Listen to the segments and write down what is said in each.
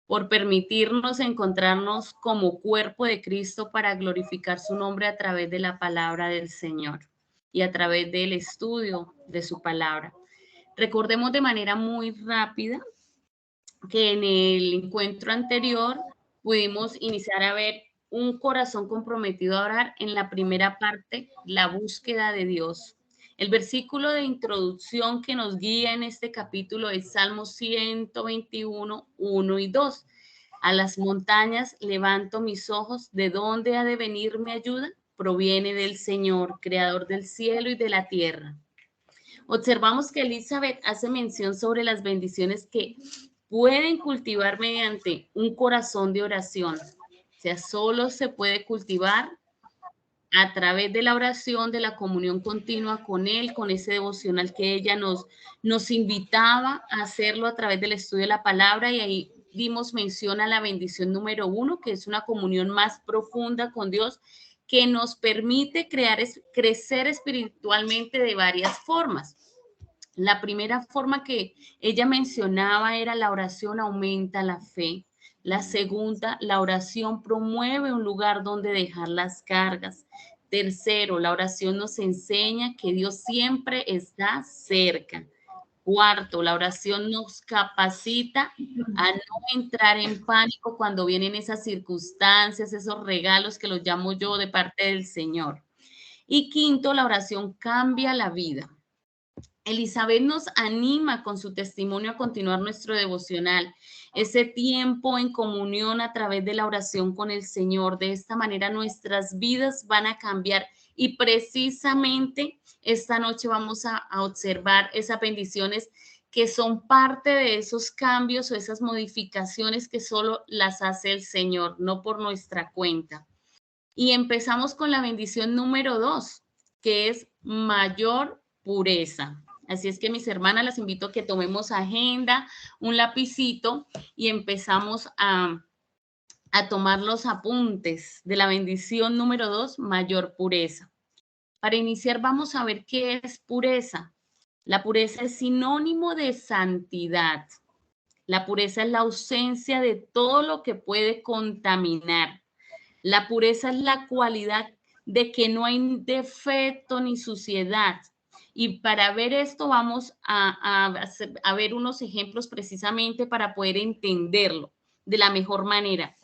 por permitirnos encontrarnos como cuerpo de Cristo para glorificar su nombre a través de la palabra del Señor y a través del estudio de su palabra. Recordemos de manera muy rápida que en el encuentro anterior pudimos iniciar a ver un corazón comprometido a orar. En la primera parte, la búsqueda de Dios. El versículo de introducción que nos guía en este capítulo es Salmo 121, 1 y 2. A las montañas levanto mis ojos, ¿de dónde ha de venir mi ayuda? Proviene del Señor, creador del cielo y de la tierra. Observamos que Elizabeth hace mención sobre las bendiciones que pueden cultivar mediante un corazón de oración. O sea, solo se puede cultivar a través de la oración, de la comunión continua con Él, con ese devocional que ella nos invitaba a hacerlo a través del estudio de la palabra, y ahí dimos mención a la bendición número 1, que es una comunión más profunda con Dios, que nos permite crecer espiritualmente de varias formas. La primera forma que ella mencionaba era la oración aumenta la fe. La segunda, la oración promueve un lugar donde dejar las cargas. Tercero, la oración nos enseña que Dios siempre está cerca. Cuarto, la oración nos capacita a no entrar en pánico cuando vienen esas circunstancias, esos regalos que los llamo yo de parte del Señor. Y quinto, la oración cambia la vida. Elizabeth nos anima con su testimonio a continuar nuestro devocional, ese tiempo en comunión a través de la oración con el Señor. De esta manera nuestras vidas van a cambiar, y precisamente esta noche vamos a observar esas bendiciones que son parte de esos cambios o esas modificaciones que solo las hace el Señor, no por nuestra cuenta. Y empezamos con la bendición número 2, que es mayor pureza. Así es que, mis hermanas, las invito a que tomemos agenda, un lapicito, y empezamos a tomar los apuntes de la bendición número 2, mayor pureza. Para iniciar, vamos a ver qué es pureza. La pureza es sinónimo de santidad. La pureza es la ausencia de todo lo que puede contaminar. La pureza es la cualidad de que no hay defecto ni suciedad. Y para ver esto vamos a ver unos ejemplos precisamente para poder entenderlo de la mejor manera.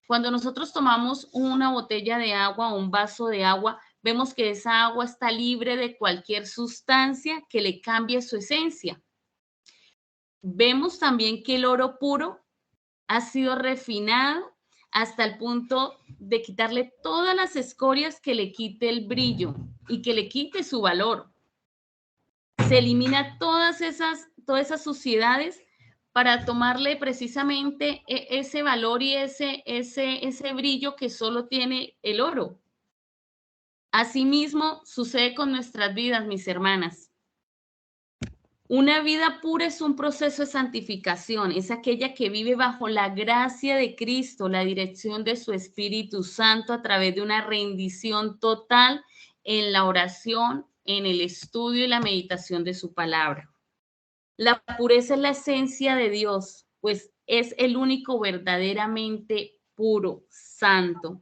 Cuando nosotros tomamos una botella de agua o un vaso de agua, vemos que esa agua está libre de cualquier sustancia que le cambie su esencia. Vemos también que el oro puro ha sido refinado hasta el punto de quitarle todas las escorias que le quite el brillo y que le quite su valor. Se elimina todas esas suciedades para tomarle precisamente ese valor y ese brillo que solo tiene el oro. Asimismo, sucede con nuestras vidas, mis hermanas. Una vida pura es un proceso de santificación, es aquella que vive bajo la gracia de Cristo, la dirección de su Espíritu Santo a través de una rendición total en la oración, en el estudio y la meditación de su palabra. La pureza es la esencia de Dios, pues es el único verdaderamente puro, santo.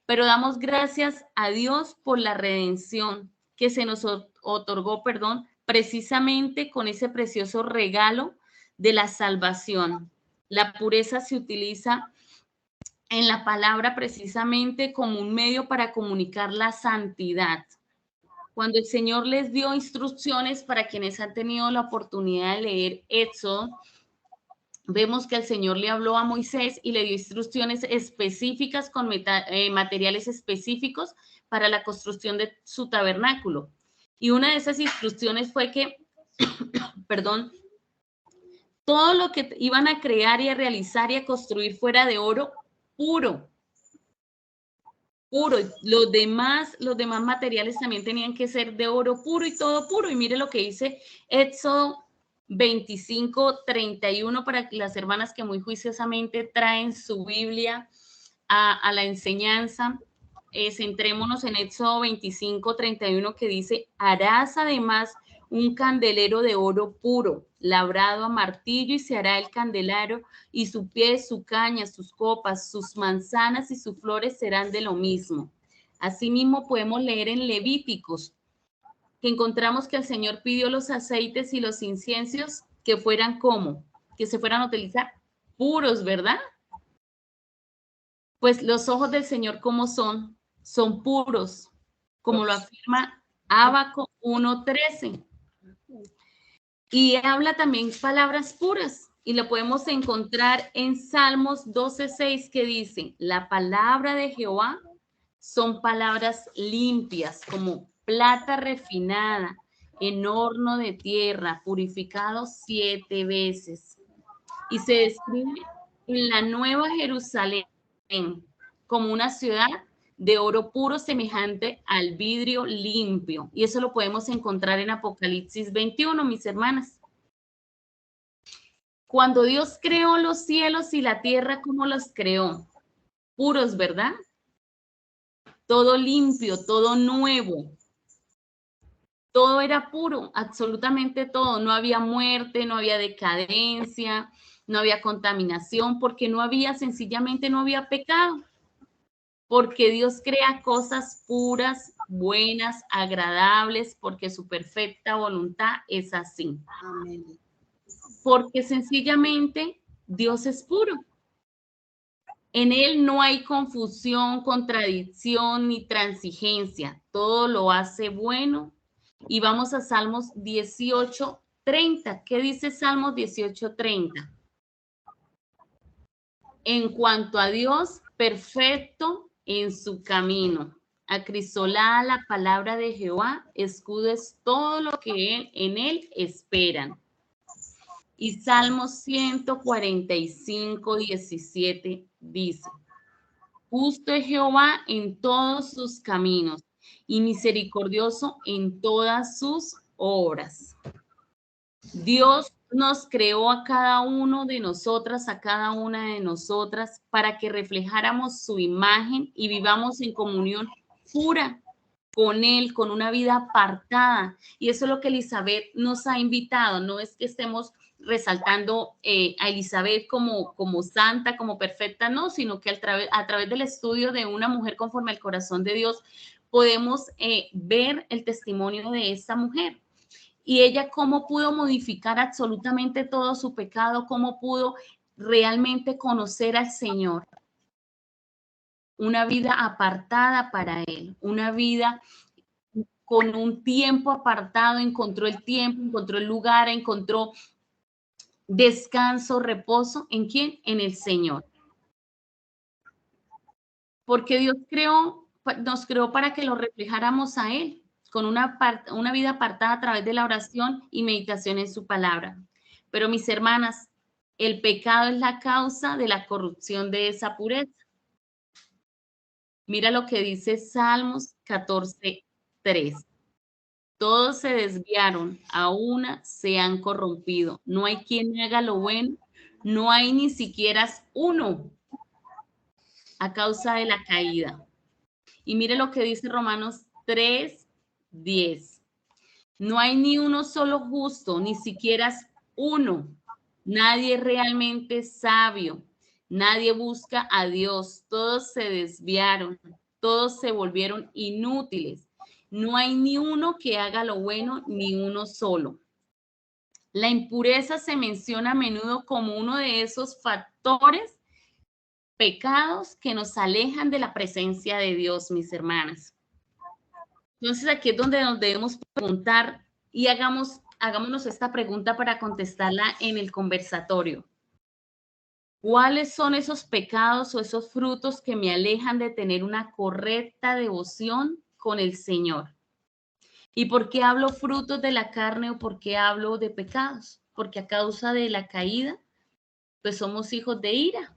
Pero damos gracias a Dios por la redención que se nos otorgó, precisamente con ese precioso regalo de la salvación. La pureza se utiliza en la palabra precisamente como un medio para comunicar la santidad. Cuando el Señor les dio instrucciones, para quienes han tenido la oportunidad de leer Éxodo, vemos que el Señor le habló a Moisés y le dio instrucciones específicas con materiales específicos para la construcción de su tabernáculo. Y una de esas instrucciones fue que, todo lo que iban a crear y a realizar y a construir fuera de oro puro. Puro. Los demás materiales también tenían que ser de oro puro y todo puro. Y mire lo que dice Éxodo 25:31, para las hermanas que muy juiciosamente traen su Biblia a la enseñanza. Centrémonos en Éxodo 25:31, que dice: harás además un candelero de oro puro. labrado a martillo, y se hará el candelero, y su pie, su caña, sus copas, sus manzanas y sus flores serán de lo mismo. Asimismo, podemos leer en Levíticos que encontramos que el Señor pidió los aceites y los inciensos que fueran como, que se fueran a utilizar puros, ¿verdad? Pues los ojos del Señor, ¿cómo son? Son puros, como lo afirma Ábaco 1:13. Y habla también palabras puras, y lo podemos encontrar en Salmos 12:6, que dice: la palabra de Jehová son palabras limpias, como plata refinada en horno de tierra, purificado 7 veces. Y se describe en la Nueva Jerusalén como una ciudad de oro puro semejante al vidrio limpio. Y eso lo podemos encontrar en Apocalipsis 21, mis hermanas. Cuando Dios creó los cielos y la tierra, ¿cómo los creó? Puros, ¿verdad? Todo limpio, todo nuevo. Todo era puro, absolutamente todo. No había muerte, no había decadencia, no había contaminación, porque sencillamente no había pecado. Porque Dios crea cosas puras, buenas, agradables, porque su perfecta voluntad es así. Amén. Porque sencillamente Dios es puro. En Él no hay confusión, contradicción ni transigencia. Todo lo hace bueno. Y vamos a Salmos 18:30. ¿Qué dice Salmos 18:30? En cuanto a Dios, perfecto en su camino. Acrisolada la palabra de Jehová, escudo es todo lo que en él esperan. Y Salmos 145:17 dice: justo es Jehová en todos sus caminos y misericordioso en todas sus obras. Dios nos creó a cada uno de nosotras, a cada una de nosotras, para que reflejáramos su imagen y vivamos en comunión pura con Él, con una vida apartada. Y eso es lo que Elizabeth nos ha invitado. No es que estemos resaltando a Elizabeth como santa, como perfecta, no, sino que a través del estudio de una mujer conforme al corazón de Dios, podemos ver el testimonio de esta mujer. Y ella cómo pudo modificar absolutamente todo su pecado, cómo pudo realmente conocer al Señor. Una vida apartada para Él, una vida con un tiempo apartado, encontró el tiempo, encontró el lugar, encontró descanso, reposo. ¿En quién? En el Señor. Porque Dios nos creó para que lo reflejáramos a Él, con una vida apartada a través de la oración y meditación en su palabra. Pero mis hermanas, el pecado es la causa de la corrupción de esa pureza. Mira lo que dice Salmos 14:3. Todos se desviaron, a una se han corrompido. No hay quien haga lo bueno, no hay ni siquiera uno, a causa de la caída. Y mire lo que dice Romanos 3:10. No hay ni uno solo justo, ni siquiera uno. Nadie realmente sabio. Nadie busca a Dios. Todos se desviaron. Todos se volvieron inútiles. No hay ni uno que haga lo bueno, ni uno solo. La impureza se menciona a menudo como uno de esos factores, pecados que nos alejan de la presencia de Dios, mis hermanas. Entonces aquí es donde nos debemos preguntar y hagámonos esta pregunta para contestarla en el conversatorio. ¿Cuáles son esos pecados o esos frutos que me alejan de tener una correcta devoción con el Señor? ¿Y por qué hablo frutos de la carne o por qué hablo de pecados? Porque a causa de la caída, pues somos hijos de ira.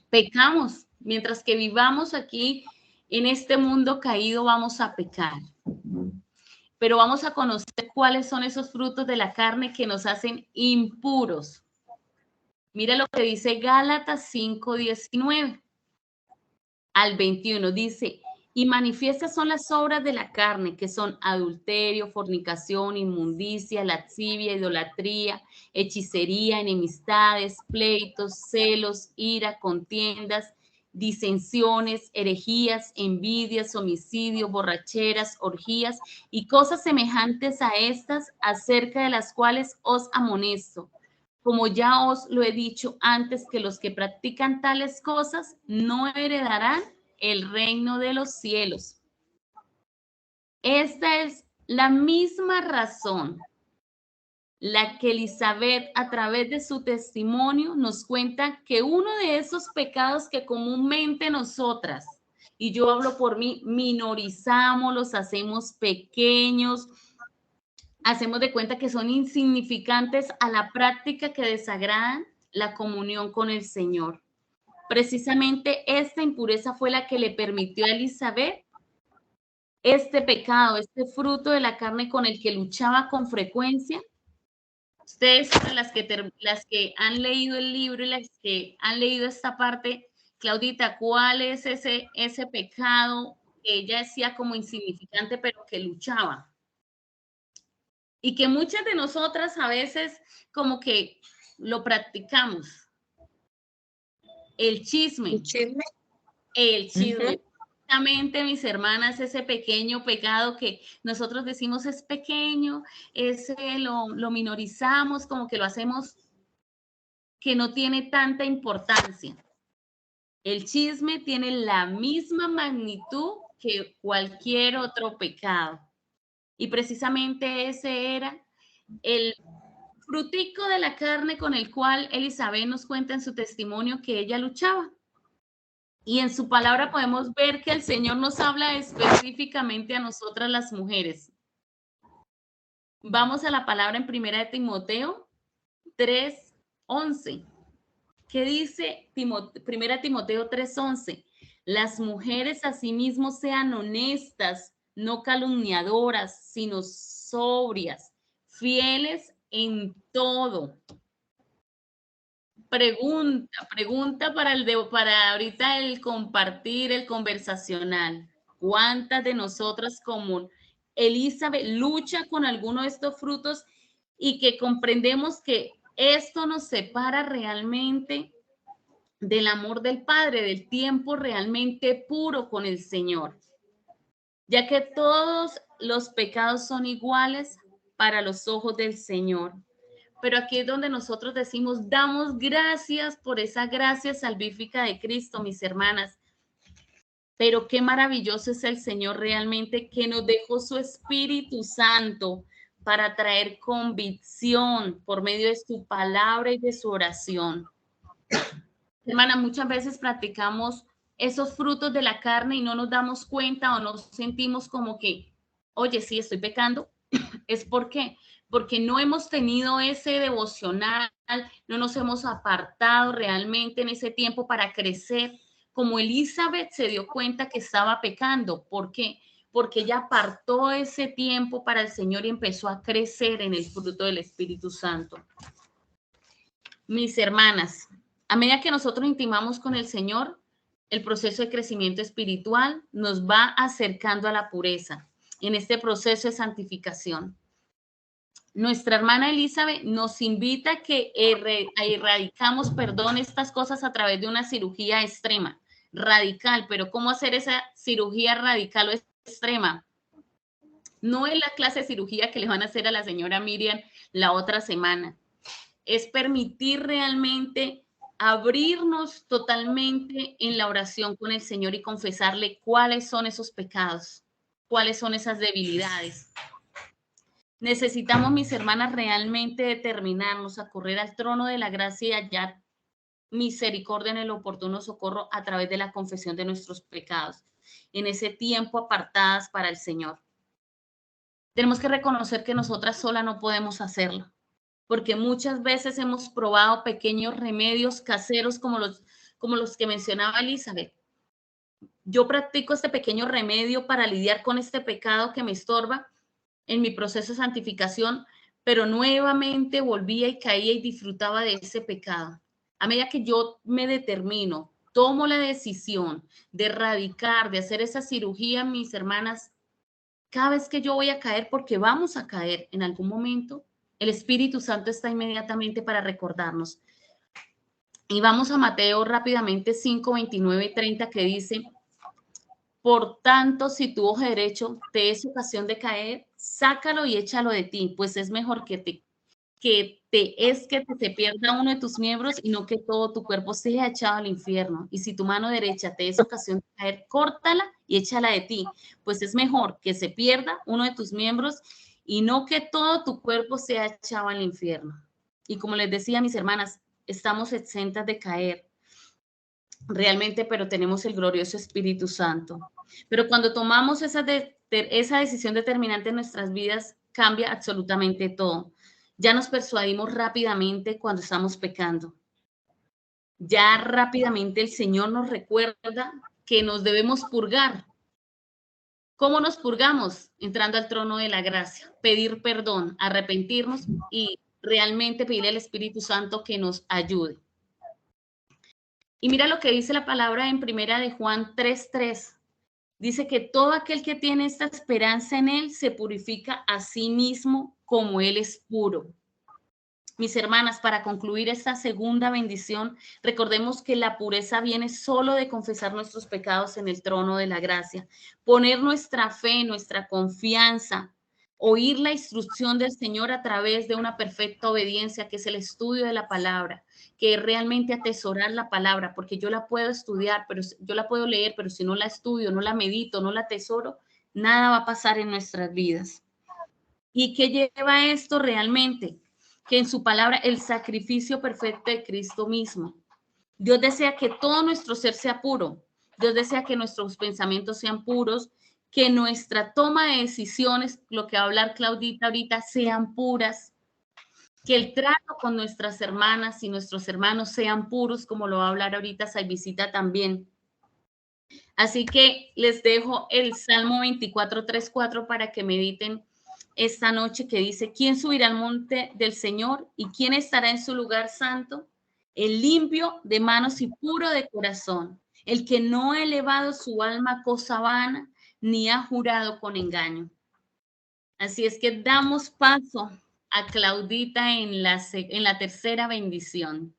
Pecamos. Mientras que vivamos aquí en este mundo caído, vamos a pecar. Pero vamos a conocer cuáles son esos frutos de la carne que nos hacen impuros. Mira lo que dice Gálatas 5:19 al 21. Dice: Y manifiestas son las obras de la carne, que son adulterio, fornicación, inmundicia, lascivia, idolatría, hechicería, enemistades, pleitos, celos, ira, contiendas, disensiones, herejías, envidias, homicidios, borracheras, orgías y cosas semejantes a estas, acerca de las cuales os amonesto. Como ya os lo he dicho antes, que los que practican tales cosas no heredarán el reino de los cielos. Esta es la misma razón la que Elizabeth, a través de su testimonio, nos cuenta que uno de esos pecados que comúnmente nosotras, y yo hablo por mí, minorizamos, los hacemos pequeños, hacemos de cuenta que son insignificantes a la práctica que desagradan la comunión con el Señor. Precisamente esta impureza fue la que le permitió a Elizabeth este pecado, este fruto de la carne con el que luchaba con frecuencia. Ustedes, las que han leído el libro y las que han leído esta parte, Claudita, ¿cuál es ese pecado que ella decía como insignificante, pero que luchaba? Y que muchas de nosotras a veces como que lo practicamos. El chisme. ¿El chisme? El chisme. Exactamente, mis hermanas, ese pequeño pecado que nosotros decimos es pequeño, ese lo minorizamos, como que lo hacemos que no tiene tanta importancia. El chisme tiene la misma magnitud que cualquier otro pecado. Y precisamente ese era el frutico de la carne con el cual Elizabeth nos cuenta en su testimonio que ella luchaba. Y en su palabra podemos ver que el Señor nos habla específicamente a nosotras las mujeres. Vamos a la palabra en 1 de Timoteo 3:11. ¿Qué dice 1 Timoteo 3:11? Las mujeres asimismo sean honestas, no calumniadoras, sino sobrias, fieles en todo. Pregunta para ahorita el compartir, el conversacional. ¿Cuántas de nosotras como Elizabeth lucha con alguno de estos frutos y que comprendemos que esto nos separa realmente del amor del Padre, del tiempo realmente puro con el Señor? Ya que todos los pecados son iguales para los ojos del Señor. Pero aquí es donde nosotros decimos, damos gracias por esa gracia salvífica de Cristo, mis hermanas. Pero qué maravilloso es el Señor realmente, que nos dejó su Espíritu Santo para traer convicción por medio de su palabra y de su oración. Hermana, muchas veces practicamos esos frutos de la carne y no nos damos cuenta o nos sentimos como que, oye, sí, estoy pecando. ¿Es por qué? Porque no hemos tenido ese devocional, no nos hemos apartado realmente en ese tiempo para crecer. Como Elizabeth se dio cuenta que estaba pecando. ¿Por qué? Porque ella apartó ese tiempo para el Señor y empezó a crecer en el fruto del Espíritu Santo. Mis hermanas, a medida que nosotros intimamos con el Señor, el proceso de crecimiento espiritual nos va acercando a la pureza en este proceso de santificación. Nuestra hermana Elizabeth nos invita a que erradicamos, estas cosas a través de una cirugía extrema, radical. Pero ¿cómo hacer esa cirugía radical o extrema? No es la clase de cirugía que le van a hacer a la señora Miriam la otra semana. Es permitir realmente abrirnos totalmente en la oración con el Señor y confesarle cuáles son esos pecados, cuáles son esas debilidades. Necesitamos, mis hermanas, realmente determinarnos a correr al trono de la gracia y hallar misericordia en el oportuno socorro a través de la confesión de nuestros pecados, en ese tiempo apartadas para el Señor. Tenemos que reconocer que nosotras solas no podemos hacerlo, porque muchas veces hemos probado pequeños remedios caseros como los que mencionaba Elizabeth. Yo practico este pequeño remedio para lidiar con este pecado que me estorba en mi proceso de santificación, pero nuevamente volvía y caía y disfrutaba de ese pecado. A medida que yo me determino tomo la decisión de erradicar, de hacer esa cirugía, mis hermanas, cada vez que yo voy a caer, porque vamos a caer en algún momento, el Espíritu Santo está inmediatamente para recordarnos. Y vamos a Mateo rápidamente 5, 29 y 30 que dice, por tanto, si tu ojo derecho te es ocasión de caer, sácalo y échalo de ti, pues es mejor que se pierda uno de tus miembros y no que todo tu cuerpo sea echado al infierno. Y si tu mano derecha te es ocasión de caer, córtala y échala de ti, pues es mejor que se pierda uno de tus miembros y no que todo tu cuerpo sea echado al infierno. Y como les decía, mis hermanas, estamos exentas de caer realmente, pero tenemos el glorioso Espíritu Santo. Pero cuando tomamos esa decisión determinante en nuestras vidas, cambia absolutamente todo. Ya nos persuadimos rápidamente cuando estamos pecando. Ya rápidamente el Señor nos recuerda que nos debemos purgar. ¿Cómo nos purgamos? Entrando al trono de la gracia, pedir perdón, arrepentirnos y realmente pedirle al Espíritu Santo que nos ayude. Y mira lo que dice la palabra en primera de Juan 3:3. Dice que todo aquel que tiene esta esperanza en él se purifica a sí mismo como él es puro. Mis hermanas, para concluir esta segunda bendición, recordemos que la pureza viene solo de confesar nuestros pecados en el trono de la gracia, poner nuestra fe, nuestra confianza, oír la instrucción del Señor a través de una perfecta obediencia, que es el estudio de la palabra, que es realmente atesorar la palabra, porque yo la puedo estudiar, pero yo la puedo leer, pero si no la estudio, no la medito, no la atesoro, nada va a pasar en nuestras vidas. ¿Y qué lleva esto realmente? Que en su palabra el sacrificio perfecto de Cristo mismo. Dios desea que todo nuestro ser sea puro. Dios desea que nuestros pensamientos sean puros, que nuestra toma de decisiones, lo que va a hablar Claudita ahorita, sean puras, que el trato con nuestras hermanas y nuestros hermanos sean puros, como lo va a hablar ahorita Salvisita también. Así que les dejo el Salmo 24:3-4 para que mediten esta noche, que dice, ¿quién subirá al monte del Señor y quién estará en su lugar santo? El limpio de manos y puro de corazón, el que no ha elevado su alma a cosa vana, ni ha jurado con engaño. Así es que damos paso a Claudita en la tercera bendición.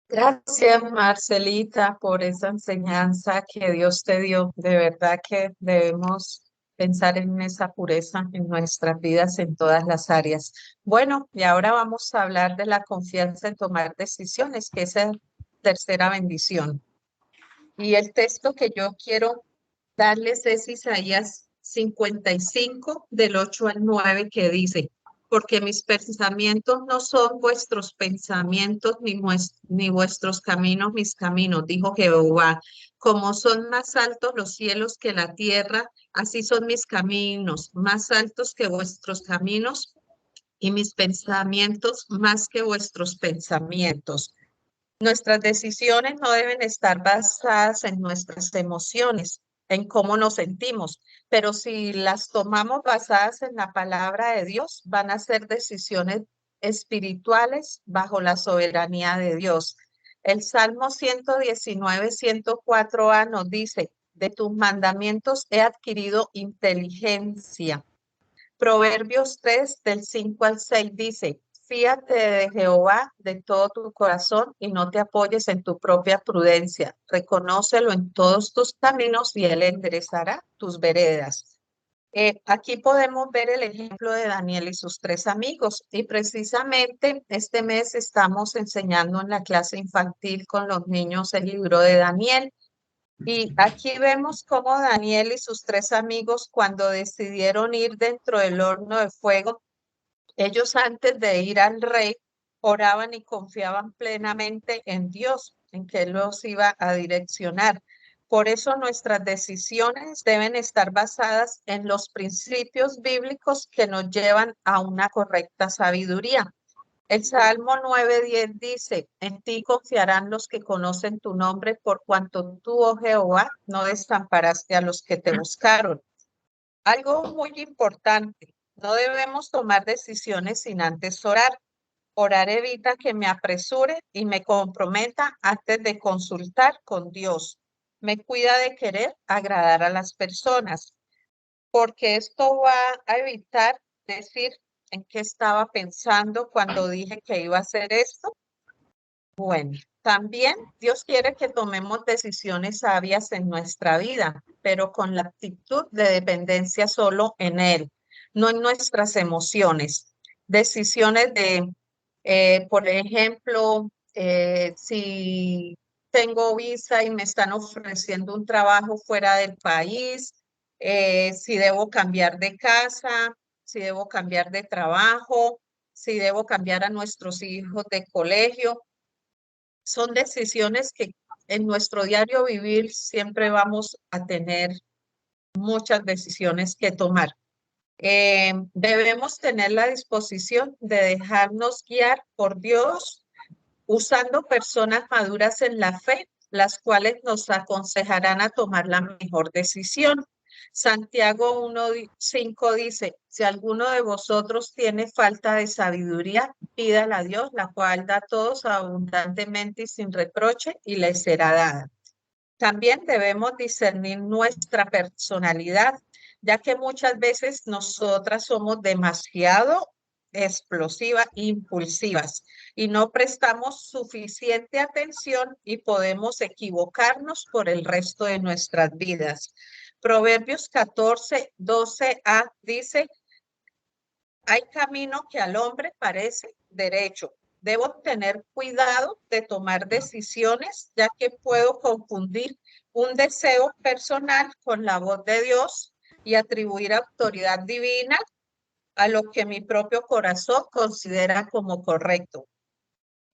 Gracias, Marcelita, por esa enseñanza que Dios te dio. De verdad que debemos pensar en esa pureza en nuestras vidas en todas las áreas. Bueno, y ahora vamos a hablar de la confianza en tomar decisiones, que es la tercera bendición. Y el texto que yo quiero darles es Isaías 55, del 8 al 9, que dice, porque mis pensamientos no son vuestros pensamientos, ni vuestros caminos mis caminos, dijo Jehová. Como son más altos los cielos que la tierra, así son mis caminos, más altos que vuestros caminos, y mis pensamientos más que vuestros pensamientos. Nuestras decisiones no deben estar basadas en nuestras emociones, en cómo nos sentimos, pero si las tomamos basadas en la palabra de Dios, van a ser decisiones espirituales bajo la soberanía de Dios. El Salmo 119, 104a nos dice, de tus mandamientos he adquirido inteligencia. Proverbios 3, del 5 al 6 dice, fíate de Jehová de todo tu corazón y no te apoyes en tu propia prudencia. Reconócelo en todos tus caminos y él enderezará tus veredas. Aquí podemos ver el ejemplo de Daniel y sus tres amigos. Y precisamente este mes estamos enseñando en la clase infantil con los niños el libro de Daniel. Y aquí vemos cómo Daniel y sus tres amigos, cuando decidieron ir dentro del horno de fuego, ellos antes de ir al rey, oraban y confiaban plenamente en Dios, en que Él los iba a direccionar. Por eso nuestras decisiones deben estar basadas en los principios bíblicos que nos llevan a una correcta sabiduría. El Salmo 9:10 dice, en ti confiarán los que conocen tu nombre, por cuanto tú, oh Jehová, no desamparaste a los que te buscaron. Algo muy importante, no debemos tomar decisiones sin antes orar. Orar evita que me apresure y me comprometa antes de consultar con Dios. Me cuida de querer agradar a las personas, porque esto va a evitar decir en qué estaba pensando cuando dije que iba a hacer esto. Bueno, también Dios quiere que tomemos decisiones sabias en nuestra vida, pero con la actitud de dependencia solo en Él, no en nuestras emociones. Decisiones de, por ejemplo, si tengo visa y me están ofreciendo un trabajo fuera del país, si debo cambiar de casa, si debo cambiar de trabajo, si debo cambiar a nuestros hijos de colegio. Son decisiones que en nuestro diario vivir siempre vamos a tener muchas decisiones que tomar. Debemos tener la disposición de dejarnos guiar por Dios, usando personas maduras en la fe, las cuales nos aconsejarán a tomar la mejor decisión. Santiago 1:5 dice, si alguno de vosotros tiene falta de sabiduría, pídala a Dios, la cual da a todos abundantemente y sin reproche, y le será dada. También debemos discernir nuestra personalidad, ya que muchas veces nosotras somos demasiado explosivas e impulsivas y no prestamos suficiente atención y podemos equivocarnos por el resto de nuestras vidas. Proverbios 14:12a dice, hay camino que al hombre parece derecho. Debo tener cuidado de tomar decisiones, ya que puedo confundir un deseo personal con la voz de Dios y atribuir autoridad divina a lo que mi propio corazón considera como correcto.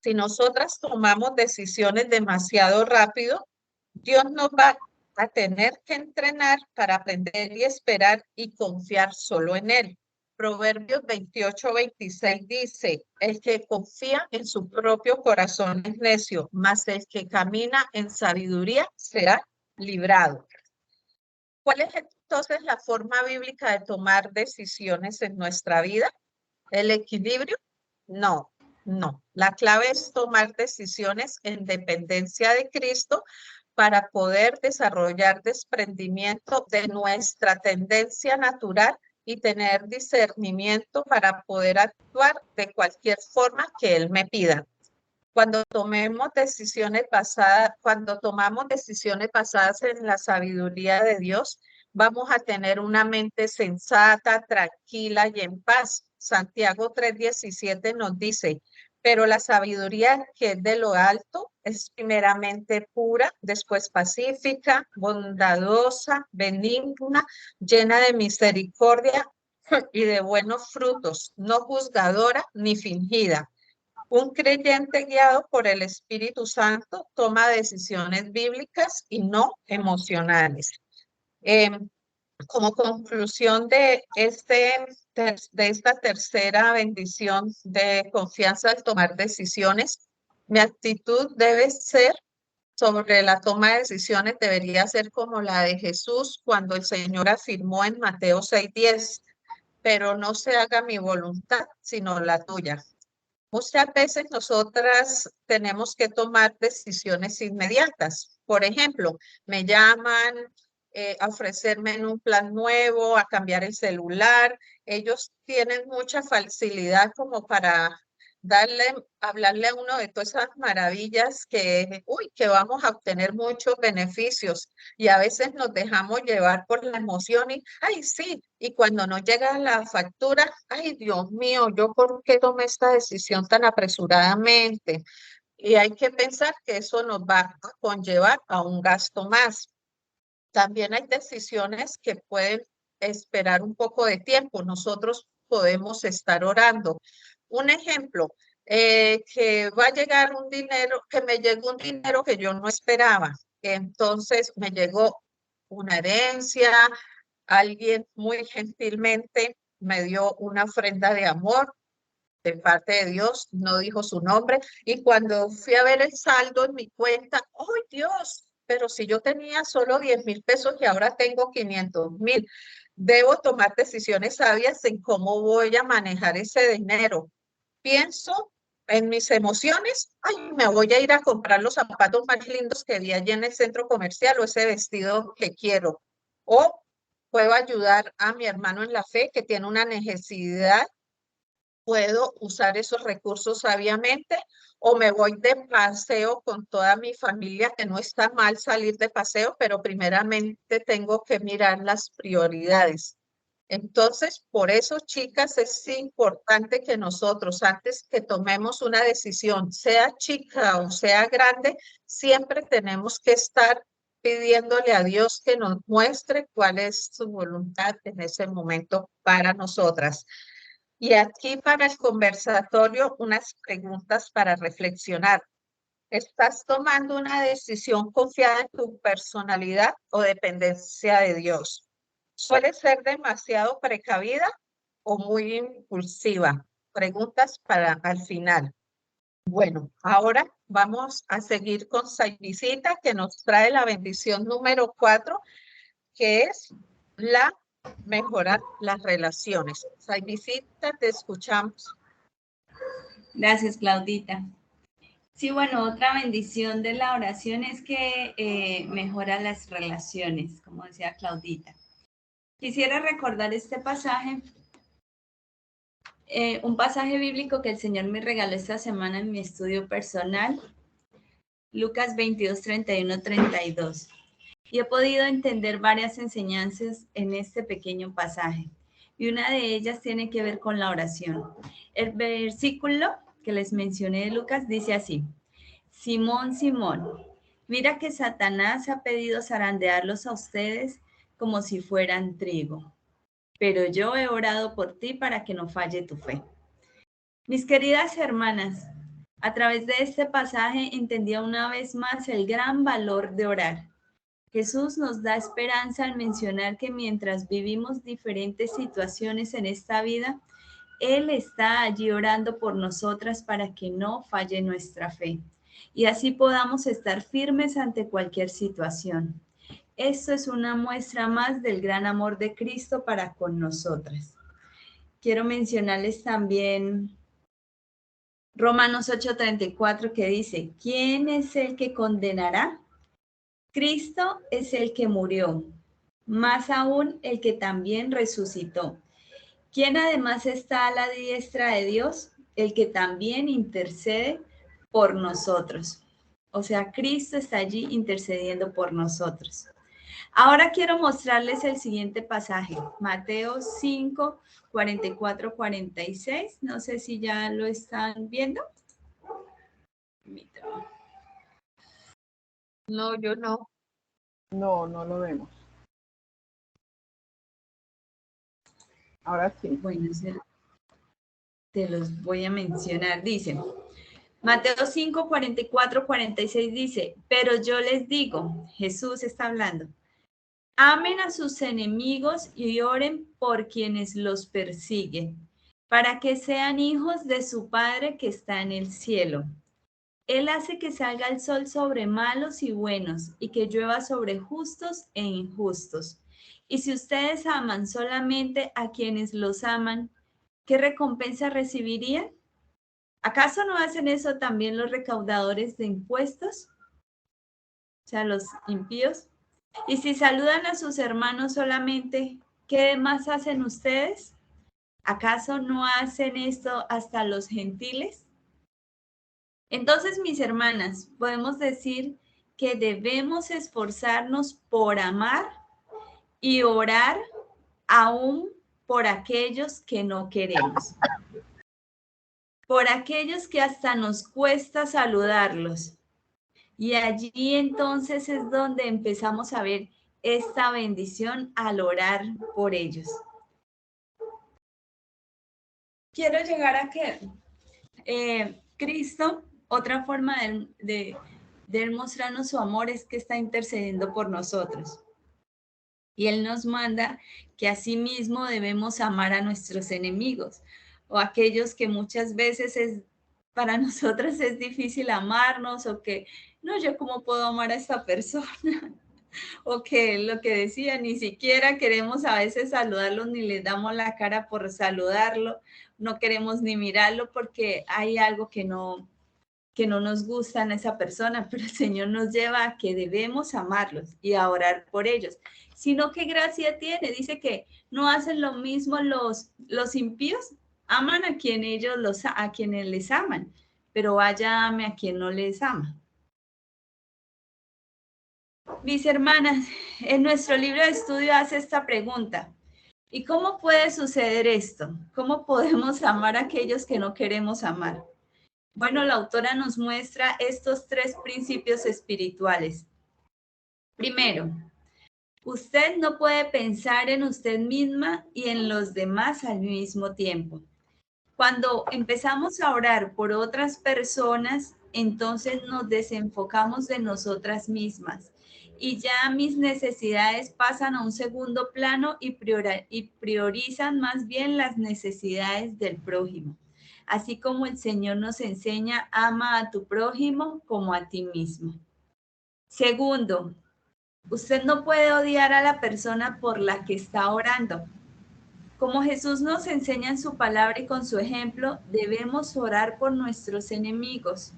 Si nosotras tomamos decisiones demasiado rápido, Dios nos va a tener que entrenar para aprender y esperar y confiar solo en Él. Proverbios 28:26 dice, el que confía en su propio corazón es necio, mas el que camina en sabiduría será librado. ¿Cuál es entonces la forma bíblica de tomar decisiones en nuestra vida? ¿El equilibrio? No, no. La clave es tomar decisiones en dependencia de Cristo para poder desarrollar desprendimiento de nuestra tendencia natural y tener discernimiento para poder actuar de cualquier forma que Él me pida. Cuando tomamos decisiones basadas en la sabiduría de Dios, vamos a tener una mente sensata, tranquila y en paz. Santiago 3:17 nos dice, pero la sabiduría que es de lo alto es primeramente pura, después pacífica, bondadosa, benigna, llena de misericordia y de buenos frutos, no juzgadora ni fingida. Un creyente guiado por el Espíritu Santo toma decisiones bíblicas y no emocionales. Como conclusión de esta tercera bendición de confianza al tomar decisiones, mi actitud debe ser sobre la toma de decisiones, debería ser como la de Jesús cuando el Señor afirmó en Mateo 6:10, pero no se haga mi voluntad, sino la tuya. Muchas veces nosotras tenemos que tomar decisiones inmediatas. Por ejemplo, me llaman a ofrecerme en un plan nuevo, a cambiar el celular. Ellos tienen mucha facilidad como para hablarle a uno de todas esas maravillas que vamos a obtener muchos beneficios. Y a veces nos dejamos llevar por la emoción y, ay, sí, y cuando nos llega la factura, ay, Dios mío, ¿yo por qué tomé esta decisión tan apresuradamente? Y hay que pensar que eso nos va a conllevar a un gasto más. También hay decisiones que pueden esperar un poco de tiempo. Nosotros podemos estar orando. Un ejemplo, que va a llegar un dinero, que me llegó un dinero que yo no esperaba. Entonces me llegó una herencia, alguien muy gentilmente me dio una ofrenda de amor de parte de Dios, no dijo su nombre, y cuando fui a ver el saldo en mi cuenta, ¡oh Dios! Pero si yo tenía solo 10,000 pesos y ahora tengo 500,000, debo tomar decisiones sabias en cómo voy a manejar ese dinero. Pienso en mis emociones, ay, me voy a ir a comprar los zapatos más lindos que vi allí en el centro comercial o ese vestido que quiero. O puedo ayudar a mi hermano en la fe que tiene una necesidad, puedo usar esos recursos sabiamente, o me voy de paseo con toda mi familia, que no está mal salir de paseo, pero primeramente tengo que mirar las prioridades. Entonces, por eso, chicas, es importante que nosotros, antes que tomemos una decisión, sea chica o sea grande, siempre tenemos que estar pidiéndole a Dios que nos muestre cuál es su voluntad en ese momento para nosotras. Y aquí para el conversatorio, unas preguntas para reflexionar. ¿Estás tomando una decisión confiada en tu personalidad o dependencia de Dios? ¿Sueles ser demasiado precavida o muy impulsiva? Preguntas para al final. Bueno, ahora vamos a seguir con Saibicita, que nos trae la bendición número 4, que es la mejorar las relaciones. Saibicita, te escuchamos. Gracias, Claudita. Sí, bueno, otra bendición de la oración es que mejora las relaciones, como decía Claudita. Quisiera recordar este pasaje, un pasaje bíblico que el Señor me regaló esta semana en mi estudio personal, Lucas 22, 31, 32. Y he podido entender varias enseñanzas en este pequeño pasaje. Y una de ellas tiene que ver con la oración. El versículo que les mencioné de Lucas dice así: Simón, Simón, mira que Satanás ha pedido zarandearlos a ustedes como si fueran trigo, pero yo he orado por ti para que no falle tu fe. Mis queridas hermanas, a través de este pasaje entendí una vez más el gran valor de orar. Jesús nos da esperanza al mencionar que mientras vivimos diferentes situaciones en esta vida, Él está allí orando por nosotras para que no falle nuestra fe y así podamos estar firmes ante cualquier situación. Esto es una muestra más del gran amor de Cristo para con nosotras. Quiero mencionarles también Romanos 8:34 que dice: ¿quién es el que condenará? Cristo es el que murió, más aún el que también resucitó, quien además está a la diestra de Dios, el que también intercede por nosotros. O sea, Cristo está allí intercediendo por nosotros. Ahora quiero mostrarles el siguiente pasaje, Mateo 5, 44, 46. No sé si ya lo están viendo. No, yo no. No, no lo vemos. Ahora sí. Bueno, te los voy a mencionar. Dice, Mateo 5, 44, 46 dice, pero yo les digo, Jesús está hablando, amen a sus enemigos y oren por quienes los persiguen, para que sean hijos de su Padre que está en el cielo. Él hace que salga el sol sobre malos y buenos y que llueva sobre justos e injustos. Y si ustedes aman solamente a quienes los aman, ¿qué recompensa recibirían? ¿Acaso no hacen eso también los recaudadores de impuestos? O sea, los impíos. Y si saludan a sus hermanos solamente, ¿qué más hacen ustedes? ¿Acaso no hacen esto hasta los gentiles? Entonces, mis hermanas, podemos decir que debemos esforzarnos por amar y orar aún por aquellos que no queremos. Por aquellos que hasta nos cuesta saludarlos. Y allí entonces es donde empezamos a ver esta bendición al orar por ellos. Quiero llegar a que Cristo, otra forma de mostrarnos su amor es que está intercediendo por nosotros. Y Él nos manda que asimismo debemos amar a nuestros enemigos o aquellos que muchas veces para nosotras es difícil amarnos o que, no, yo cómo puedo amar a esta persona. O que lo que decía, ni siquiera queremos a veces saludarlo, ni les damos la cara por saludarlo, no queremos ni mirarlo porque hay algo que no nos gusta en esa persona, pero el Señor nos lleva a que debemos amarlos y a orar por ellos. Sino qué gracia tiene, dice que no hacen lo mismo los impíos, aman a quien a quienes les aman, pero vaya ame a quien no les ama. Mis hermanas, en nuestro libro de estudio hace esta pregunta: ¿y cómo puede suceder esto? ¿Cómo podemos amar a aquellos que no queremos amar? Bueno, la autora nos muestra estos 3 principios espirituales. Primero, usted no puede pensar en usted misma y en los demás al mismo tiempo. Cuando empezamos a orar por otras personas, entonces nos desenfocamos de nosotras mismas y ya mis necesidades pasan a un segundo plano y priorizan más bien las necesidades del prójimo. Así como el Señor nos enseña, ama a tu prójimo como a ti mismo. Segundo, usted no puede odiar a la persona por la que está orando. Como Jesús nos enseña en su palabra y con su ejemplo, debemos orar por nuestros enemigos.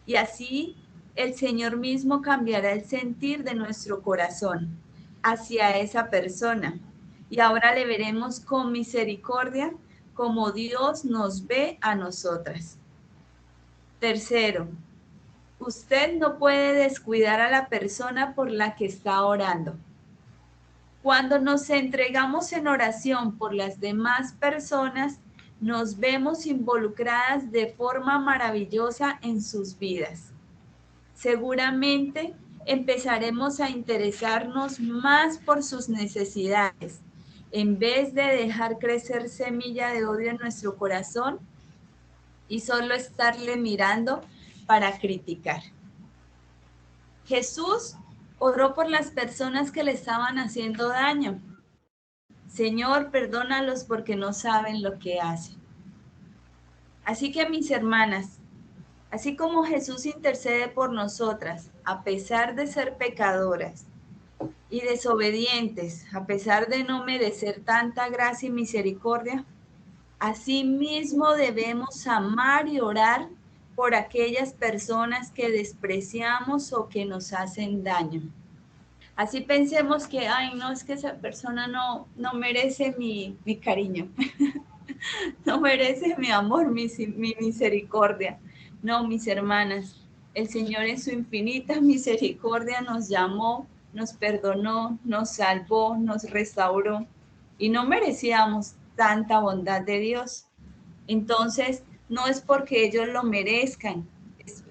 Y así el Señor mismo cambiará el sentir de nuestro corazón hacia esa persona. Y ahora le veremos con misericordia como Dios nos ve a nosotras. Tercero, usted no puede descuidar a la persona por la que está orando. Cuando nos entregamos en oración por las demás personas, nos vemos involucradas de forma maravillosa en sus vidas. Seguramente empezaremos a interesarnos más por sus necesidades. En vez de dejar crecer semilla de odio en nuestro corazón y solo estarle mirando para criticar. Jesús oró por las personas que le estaban haciendo daño. Señor, perdónalos porque no saben lo que hacen. Así que mis hermanas, así como Jesús intercede por nosotras, a pesar de ser pecadoras y desobedientes, a pesar de no merecer tanta gracia y misericordia, así mismo debemos amar y orar por aquellas personas que despreciamos o que nos hacen daño. Así pensemos que, ay, no, es que esa persona no merece mi cariño, no merece mi amor, mi misericordia. No, mis hermanas, el Señor en su infinita misericordia nos llamó, nos perdonó, nos salvó, nos restauró y no merecíamos tanta bondad de Dios. Entonces, no es porque ellos lo merezcan,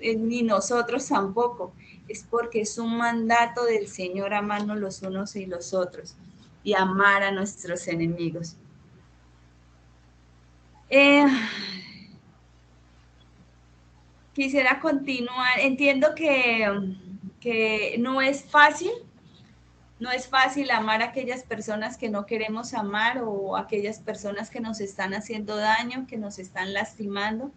ni nosotros tampoco, es porque es un mandato del Señor amarnos los unos y los otros y amar a nuestros enemigos. Quisiera continuar. Entiendo que no es fácil amar a aquellas personas que no queremos amar o aquellas personas que nos están haciendo daño, que nos están lastimando.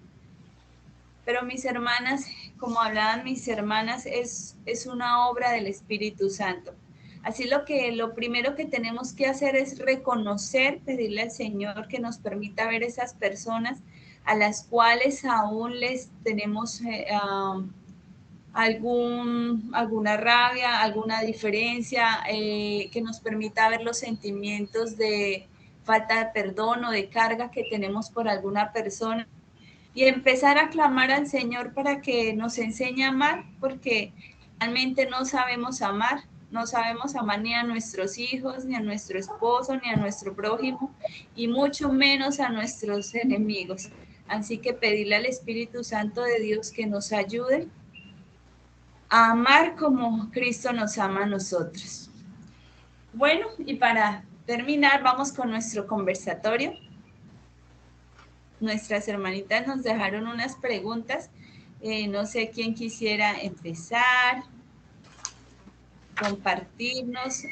Pero mis hermanas, como hablaban mis hermanas, es una obra del Espíritu Santo. Así lo primero que tenemos que hacer es reconocer, pedirle al Señor que nos permita ver esas personas a las cuales aún les tenemos alguna rabia, alguna diferencia, que nos permita ver los sentimientos de falta de perdón o de carga que tenemos por alguna persona. Y empezar a clamar al Señor para que nos enseñe a amar, porque realmente no sabemos amar ni a nuestros hijos, ni a nuestro esposo, ni a nuestro prójimo, y mucho menos a nuestros enemigos. Así que pedirle al Espíritu Santo de Dios que nos ayude a amar como Cristo nos ama a nosotros. Bueno, y para terminar, vamos con nuestro conversatorio. Nuestras hermanitas nos dejaron unas preguntas. No sé quién quisiera empezar, compartirnos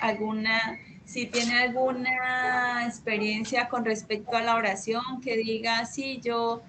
si tiene alguna experiencia con respecto a la oración, que diga, sí, yo